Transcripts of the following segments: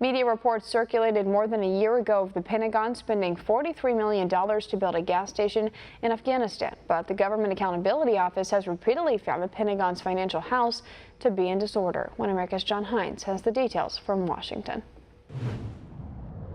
Media reports circulated more than a year ago of the Pentagon spending $43 million to build a gas station in Afghanistan. But the Government Accountability Office has repeatedly found the Pentagon's financial house to be in disorder. One America's John Hines has the details from Washington.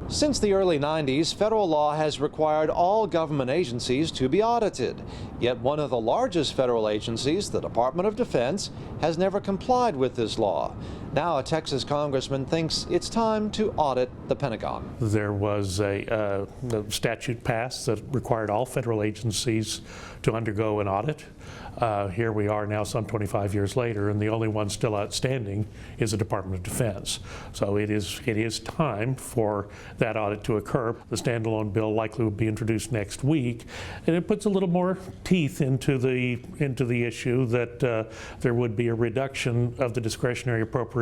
Since the early 90s, federal law has required all government agencies to be audited. Yet one of the largest federal agencies, the Department of Defense, has never complied with this law. Now a Texas congressman thinks it's time to audit the Pentagon. There was a statute passed that required all federal agencies to undergo an audit. Here we are now some 25 years later, and the only one still outstanding is the Department of Defense. So it is time for that audit to occur. The standalone bill likely will be introduced next week, and it puts a little more teeth into the issue that there would be a reduction of the discretionary appropriation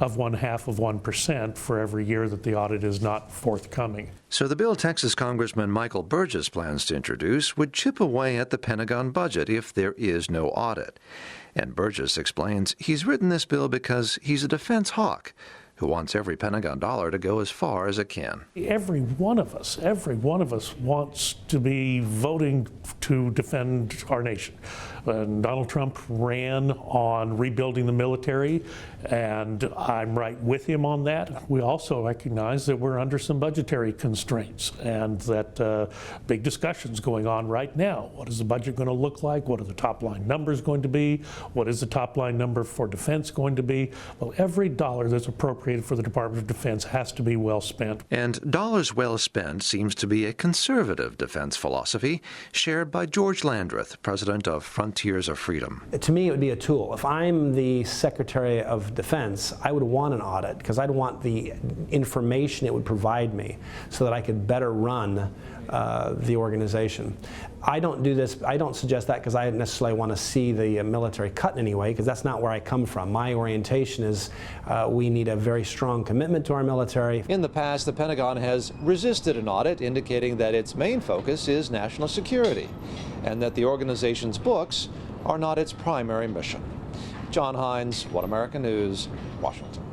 of 0.5% for every year that the audit is not forthcoming. So the bill Texas Congressman Michael Burgess plans to introduce would chip away at the Pentagon budget if there is no audit. And Burgess explains he's written this bill because he's a defense hawk who wants every Pentagon dollar to go as far as it can. Every one of us wants to be voting to defend our nation. Donald Trump ran on rebuilding the military, and I'm right with him on that. We also recognize that we're under some budgetary constraints and that big discussions going on right now. What is the budget going to look like? What are the top line numbers going to be? What is the top line number for defense going to be? Well, every dollar that's appropriated for the Department of Defense has to be well spent. And dollars well spent seems to be a conservative defense philosophy shared by George Landreth, president of Frontiers of Freedom. To me, it would be a tool. If I'm the Secretary of Defense, I would want an audit because I'd want the information it would provide me so that I could better run the organization. I don't do this, I don't suggest that because I necessarily want to see the military cut in any way, because that's not where I come from. My orientation is we need a very strong commitment to our military. In the past, the Pentagon has resisted an audit, indicating that its main focus is national security and that the organization's books are not its primary mission. John Hines, One America News, Washington.